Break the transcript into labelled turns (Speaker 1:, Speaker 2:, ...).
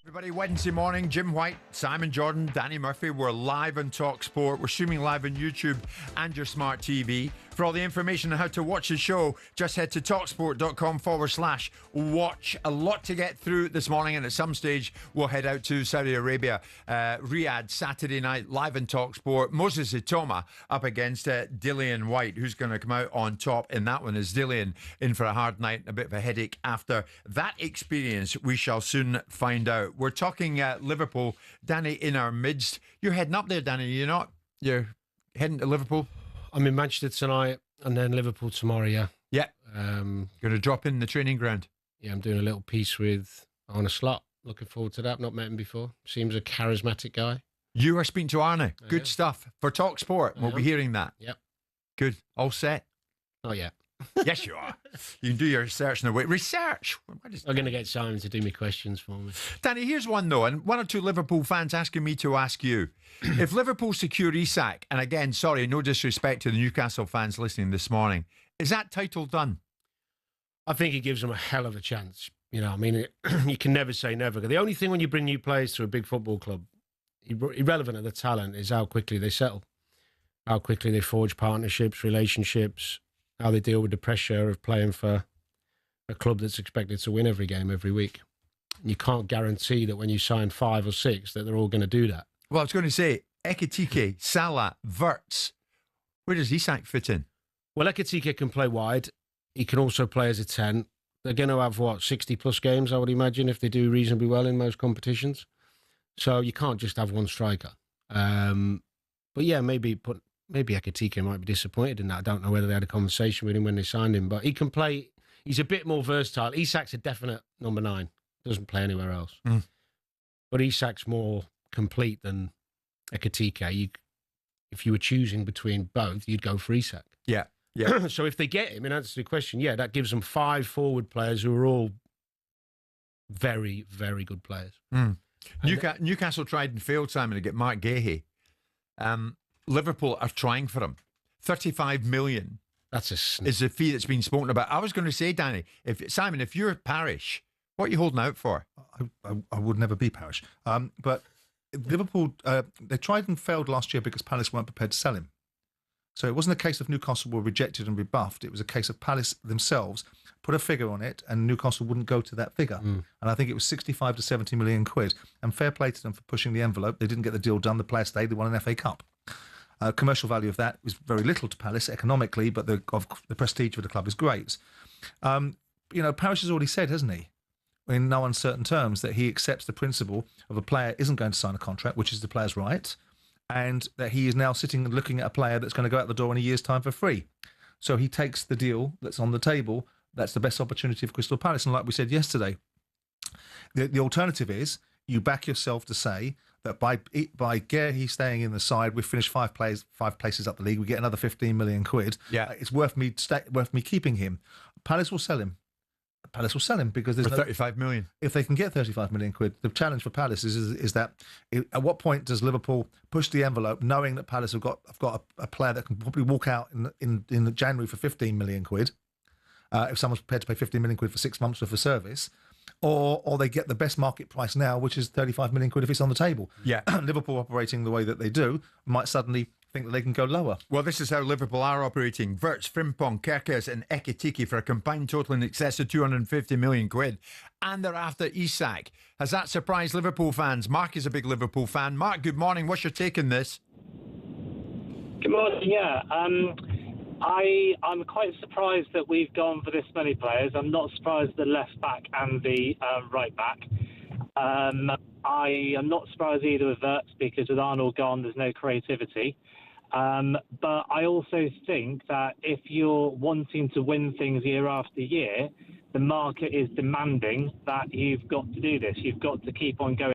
Speaker 1: Everybody, Wednesday morning, Jim White, Simon Jordan, Danny Murphy. We're live on Talk Sport. We're streaming live on YouTube and your smart TV. For all the information on how to watch the show, just head to talksport.com/watch. A lot to get through this morning, and at some stage, we'll head out to Saudi Arabia. Riyadh, Saturday night, live on Talk Sport. Moses Itoma up against Dillian White. Who's going to come out on top in that one? Is Dillian in for a hard night and a bit of a headache after that experience? We shall soon find out. We're talking Liverpool. Danny in our midst. You're heading up there, Danny. You're not? You're heading to Liverpool?
Speaker 2: I'm in Manchester tonight and then Liverpool tomorrow, yeah.
Speaker 1: Yeah. Going to drop in the training ground.
Speaker 2: Yeah, I'm doing a little piece with Arne Slot. Looking forward to that. Not met him before. Seems a charismatic guy.
Speaker 1: You are speaking to Arne. Good stuff. For Talk Sport, we'll be hearing that.
Speaker 2: Yep.
Speaker 1: Good. All set?
Speaker 2: Not yet.
Speaker 1: Yes, you are. You can do your research in a way. Research?
Speaker 2: I'm going to get Simon to do me questions for me.
Speaker 1: Danny, here's one, though, and one or two Liverpool fans asking me to ask you. If Liverpool secure Isak, and again, sorry, no disrespect to the Newcastle fans listening this morning, is that title done?
Speaker 2: I think it gives them a hell of a chance. You know, I mean, you can never say never. The only thing when you bring new players to a big football club, irrelevant of the talent, is how quickly they settle, how quickly they forge partnerships, relationships, how they deal with the pressure of playing for a club that's expected to win every game every week. You can't guarantee that when you sign 5 or 6 that they're all going to do that.
Speaker 1: Well, I was going to say, Ekitike, Salah, Wirtz, where does Isak fit in?
Speaker 2: Well, Ekitike can play wide. He can also play as a 10. They're going to have, 60-plus games, I would imagine, if they do reasonably well in most competitions. So you can't just have one striker. But yeah, maybe Ekitike might be disappointed in that. I don't know whether they had a conversation with him when they signed him, but he can play. He's a bit more versatile. Isak's a definite number 9. Doesn't play anywhere else. But Isak's more complete than Ekitike. If you were choosing between both, you'd go for Isak.
Speaker 1: Yeah.
Speaker 2: So if they get him, in answer to the question, yeah, that gives them 5 forward players who are all very, very good players.
Speaker 1: Newcastle tried and failed, Simon, to get Mark Gahey. Liverpool are trying for him. 35 million.
Speaker 2: That's
Speaker 1: is the fee that's been spoken about. I was going to say, Danny, Simon, if you're Parish, what are you holding out for?
Speaker 3: I would never be Parish. But Liverpool, they tried and failed last year because Palace weren't prepared to sell him. So it wasn't a case of Newcastle were rejected and rebuffed. It was a case of Palace themselves put a figure on it and Newcastle wouldn't go to that figure. And I think it was 65 to 70 million quid. And fair play to them for pushing the envelope. They didn't get the deal done. The player stayed. They won an FA Cup. Commercial value of that was very little to Palace economically, but the prestige of the club is great. Parish has already said, hasn't he, in no uncertain terms, that he accepts the principle of a player isn't going to sign a contract, which is the player's right, and that he is now sitting and looking at a player that's going to go out the door in a year's time for free. So he takes the deal that's on the table. That's the best opportunity for Crystal Palace. And like we said yesterday, the alternative is you back yourself to say that by Gahey staying in the side, we've finished 5 places up the league. We get another 15 million quid.
Speaker 1: Yeah,
Speaker 3: it's worth me keeping him. Palace will sell him. Palace will sell him because there's
Speaker 1: 35 million.
Speaker 3: If they can get 35 million quid, the challenge for Palace is that at what point does Liverpool push the envelope, knowing that Palace have got a player that can probably walk out in January for 15 million quid, if someone's prepared to pay 15 million quid for 6 months worth of service. Or they get the best market price now, which is 35 million quid if it's on the table.
Speaker 1: Yeah.
Speaker 3: Liverpool operating the way that they do might suddenly think that they can go lower.
Speaker 1: Well, this is how Liverpool are operating. Wirtz, Frimpong, Kerkers and Ekitike for a combined total in excess of 250 million quid. And they're after Isak. Has that surprised Liverpool fans? Mark is a big Liverpool fan. Mark, good morning. What's your take on this?
Speaker 4: Good morning, yeah. I'm quite surprised that we've gone for this many players. I'm not surprised the left back and the right back. I am not surprised either with Wirtz because with Arnold gone, there's no creativity. But I also think that if you're wanting to win things year after year, the market is demanding that you've got to do this. You've got to keep on going